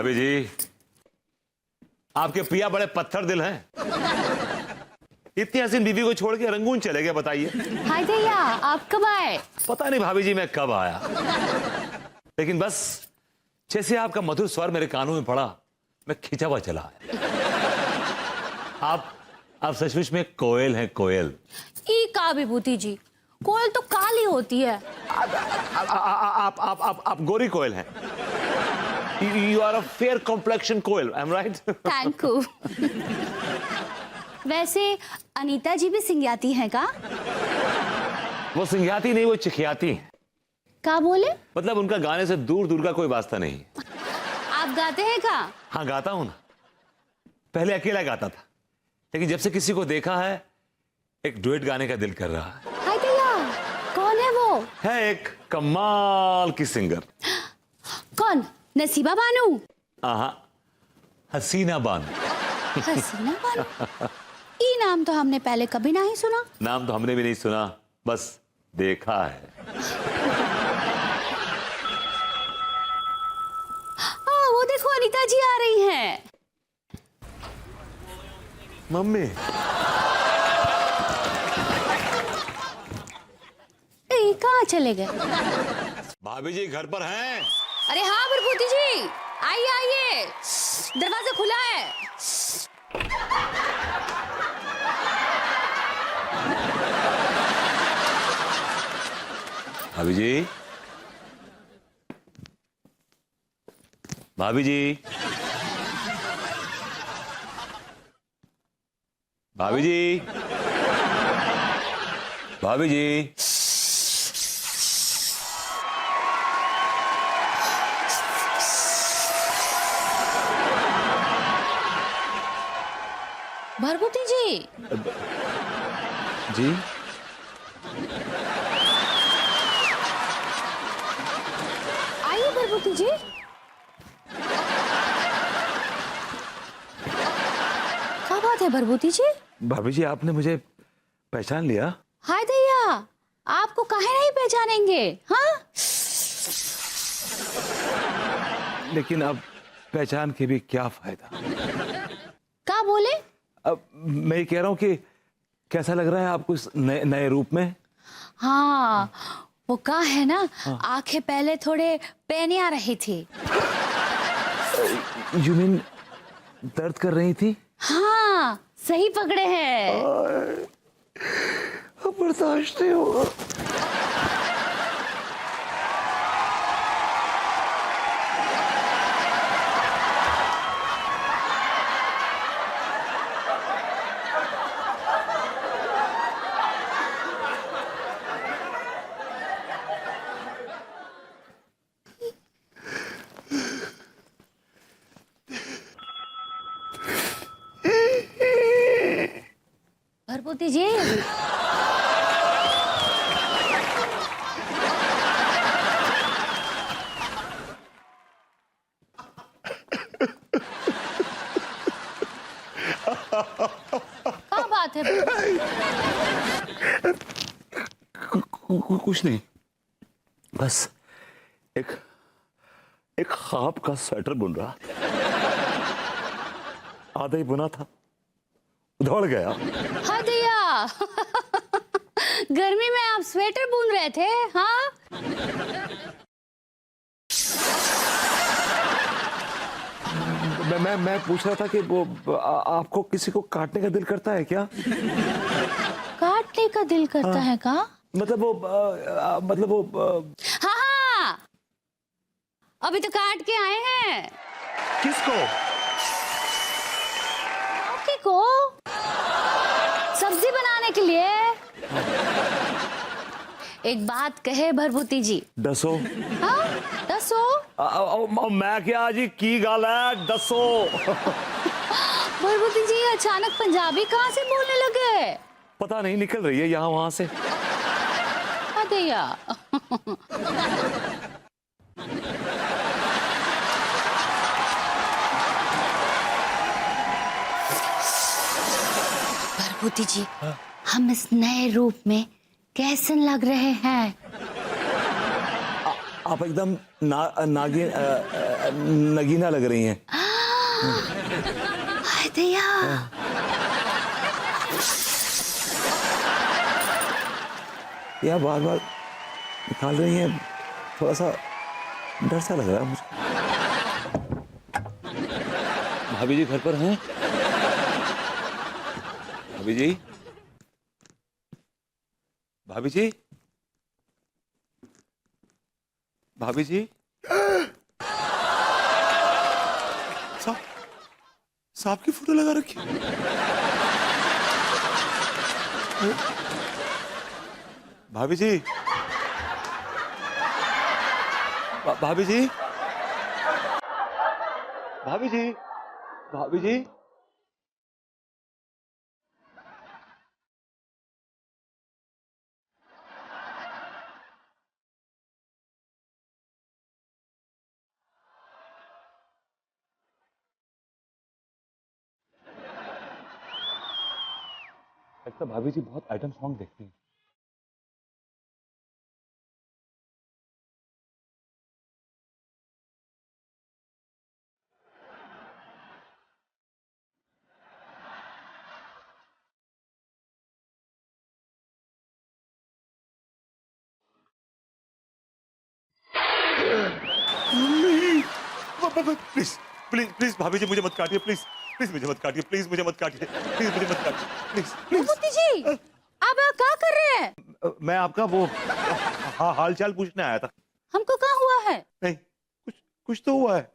भाभी जी, आपके पिया बड़े पत्थर दिल हैं। इतनी हसीन बीवी को छोड़ के रंगून चले गए, बताइए। हाय भैया, आप कब आए? पता नहीं भाभी जी मैं कब आया, लेकिन बस जैसे आपका मधुर स्वर मेरे कानों में पड़ा, मैं खिंचा हुआ चला आया। आप सचमुच में कोयल हैं, कोयल। ई का विभूति जी, कोयल तो काली होती है। आप गोरी कोयल हैं। You are a fair complexion Koyal, I'm right? Thank you. वैसे अनीता जी भी सिंगियाती हैं का? वो सिंगियाती नहीं, वो चिखियाती हैं। का बोले? मतलब उनका गाने से दूर दूर का कोई वास्ता नहीं। आप गाते हैं का? हाँ गाता हूं ना। पहले अकेला गाता था, लेकिन जब से किसी को देखा है, एक डुएट गाने का दिल कर रहा है। हाय भैया, कौन है वो? है एक कमाल की सिंगर। कौन? नसीबा बानू? आहा, हसीना बानू। हसीना बानू? ये नाम तो हमने पहले कभी नहीं सुना। नाम तो हमने भी नहीं सुना, बस देखा है। वो देखो अनीता जी आ रही हैं। मम्मी। ये कहाँ चले गए? भाभी जी घर पर हैं? अरे हाँ विभूति जी, आइए आइए, दरवाजा खुला है। भाभी जी, भाभी जी, भाभी जी, भाभी जी। भरभूति जी। जी आइए भरभूति जी। क्या बात है भरभूति जी? भाभी जी, आपने मुझे पहचान लिया? हाय दैया, आपको काहे नहीं पहचानेंगे? हाँ, लेकिन अब पहचान के भी क्या फायदा। क्या बोले? अब मैं ये कह रहा हूँ कि कैसा लग रहा है आपको इस नए रूप में? हाँ, वो का है ना, आंखें पहले थोड़े पैनी आ रही थी। यू मीन दर्द कर रही थी? हाँ, सही पकड़े हैं। अब बर्दाश्त नहीं होगा। भरभूति जी, क्या बात है? कुछ नहीं, बस एक ख्वाब का स्वेटर बुन रहा, आधा ही बुना था, दौड़ गया। हाँ दैया, गर्मी में आप स्वेटर बुन रहे थे? हाँ, मैं पूछ रहा था कि वो आपको किसी को काटने का दिल करता है क्या? काटने का दिल करता है का? मतलब वो हाँ हाँ, अभी तो काट के आए हैं। किसको? आपकी को सब्जी बनाने के लिए। एक बात कहे भरभूति जी। दसो। हाँ, दसो। मैं क्या जी की गाल है, दसो। भरभूति जी अचानक पंजाबी कहाँ से बोलने लगे? पता नहीं, निकल रही है यहाँ वहां से। दैया, भरभूति जी, हम इस नए रूप में कैसे लग रहे हैं? आप एकदम नगीना लग रही हैं। हाय दैया। या बार बार निकाल रही हैं, थोड़ा सा डर सा लग रहा है मुझे। भाभी जी घर पर हैं? भाभी जी, भाभी जी, भाभी जी, साहब, सांप की फोटो लगा रखी है। भाभी जी, भाभी जी, भाभी जी, भाभी जी, लगता भाभी जी बहुत आइटम सॉन्ग देखती हैं। प्लीज प्लीज प्लीज भाभी जी मुझे मत काटिए, प्लीज प्लीज मुझे मत काटिए, प्लीज मुझे मत काटिए, प्लीज मुझे मत काटिए, प्लीज प्लीज। भूपति जी, आप क्या कर रहे हैं? मैं आपका वो हाल चाल पूछने आया था। हमको क्या हुआ है? नहीं, कुछ कुछ तो हुआ है,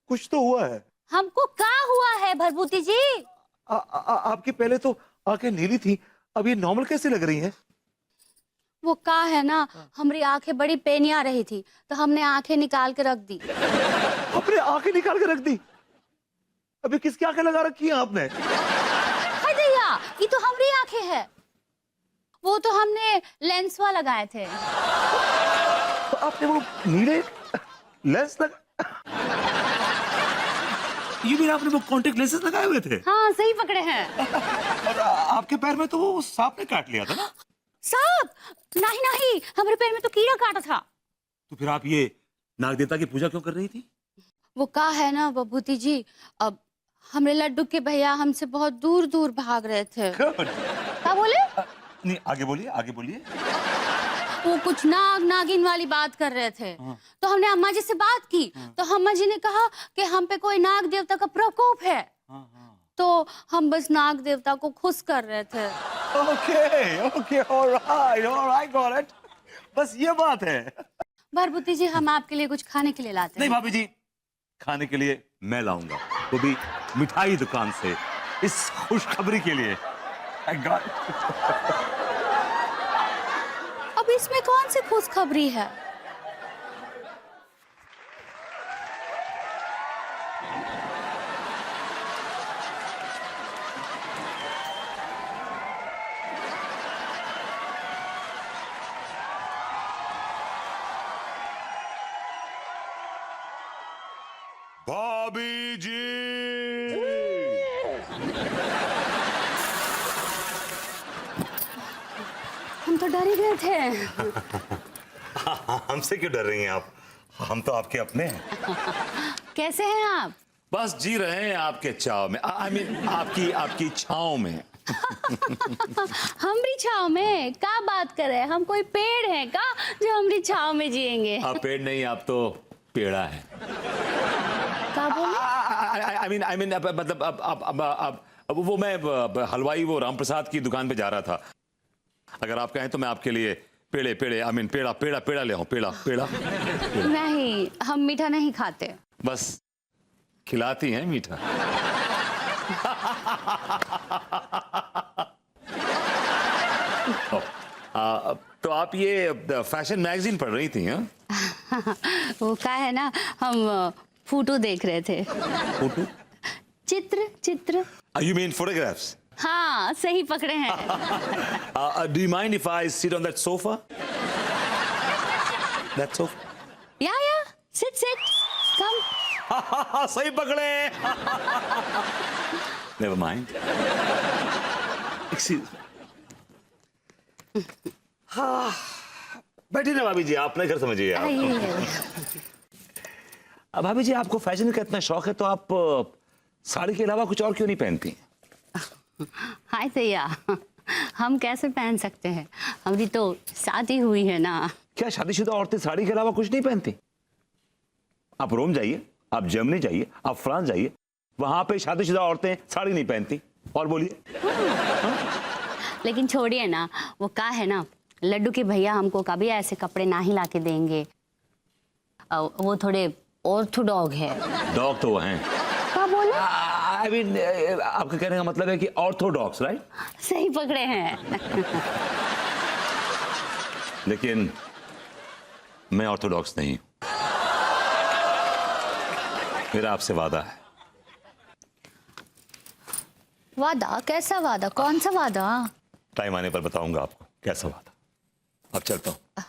कुछ तो हुआ है। हमको क्या हुआ है भरभूति जी? आपकी पहले तो आंखें नीली थी, अब ये नॉर्मल कैसे लग रही हैं? वो क्या है ना, हमारी आंखें बड़ी पेनी आ रही थी तो हमने आंखें निकाल के रख दी। अपने आंखें निकाल के रख दी? अभी किसकी आंखें लगा रखी हैं आपने? हाय दैया, ये तो हमारी आंखें है। वो तो हमने लेंसवा लगाए थे। तो आपने वो नीले लेंस लगा, ये भी आपने वो कॉन्टेक्ट लेंसेज लगाए हुए थे? हाँ सही पकड़े हैं। और आपके पैर में तो वो सांप ने काट लिया था ना? साहब, नहीं नहीं, हमारे पैर में तो कीड़ा काटा था। तो फिर आप ये नाग देवता की पूजा क्यों कर रही थी? वो क्या है ना बबूती जी, अब हमारे लड्डू के भैया हमसे बहुत दूर दूर भाग रहे थे। क्या बोले? नहीं, आगे बोलिए, आगे बोलिए। वो कुछ नाग नागिन वाली बात कर रहे थे। तो हमने अम्मा जी से बात की तो अम्मा जी ने कहा कि हम पे कोई नाग देवता का प्रकोप है। तो हम बस नाग देवता को खुश कर रहे थे। Okay okay, alright got it. बस ये बात है। भरभूति जी, हम आपके लिए कुछ खाने के लिए लाते नहीं हैं। भाभी जी, खाने के लिए मैं लाऊंगा, वो भी मिठाई दुकान से, इस खुशखबरी के लिए। I got it. अब इसमें कौन सी खुशखबरी है? भाभी जी, हम तो डर ही गए थे। हमसे क्यों डर रही हैं आप? हम तो आपके अपने हैं। कैसे हैं आप? बस जी रहे हैं आपके चाव में, आई मीन आपकी आपकी छाव में। हमारी छाव में क्या बात कर रहे हैं? हम कोई पेड़ हैं का जो हमारी छाव में जिएंगे? आप पेड़ नहीं, आप तो पेड़ा है। क्या बोले? आई मीन मतलब अब वो मैं हलवाई वो राम प्रसाद की दुकान पे जा रहा था। अगर आप कहें तो मैं आपके लिए पेड़े पेड़े आई मीन पेड़ा पेड़ा पेड़ा ले आऊं, पेड़ा पेड़ा। नहीं, हम मीठा नहीं खाते। बस खिलाती हैं मीठा। तो आप ये फैशन मैगजीन पढ़ रही थी? हाँ, वो क्या है ना, हम फोटो देख रहे थे। फोटो? चित्र चित्र। You mean photographs? हाँ सही पकड़े हैं। Do you mind if I sit on that sofa? That sofa? या सिट सिट कम। सही पकड़े। Never mind. Excuse me. बैठिए ना भाभी जी, आप अपने घर समझिए आप। आइए। अब भाभी जी, आपको फैशन का इतना शौक है तो आप साड़ी के अलावा कुछ और क्यों नहीं पहनती? हाय भैया, हम कैसे पहन सकते हैं, हमारी तो शादी हुई है ना। क्या शादीशुदा औरतें साड़ी के अलावा कुछ नहीं पहनती? आप रोम जाइए, आप जर्मनी जाइए, आप फ्रांस जाइए, वहां पे शादीशुदा औरतें साड़ी नहीं पहनती। और बोलिए। लेकिन छोड़िए ना, वो क्या है ना, लड्डू के भैया हमको कभी ऐसे कपड़े ना ही लाके देंगे। वो थोड़े ऑर्थोडॉग है। डॉग तो वो हैं। क्या बोले? आई मीन, आपका कहने का मतलब है कि ऑर्थोडॉक्स, राइट? सही पकड़े हैं। लेकिन मैं ऑर्थोडॉक्स नहीं हूं। मेरा आपसे वादा है। वादा? कैसा वादा? कौन सा वादा? टाइम आने पर बताऊंगा आपको कैसा वादा। अब चलता हूं।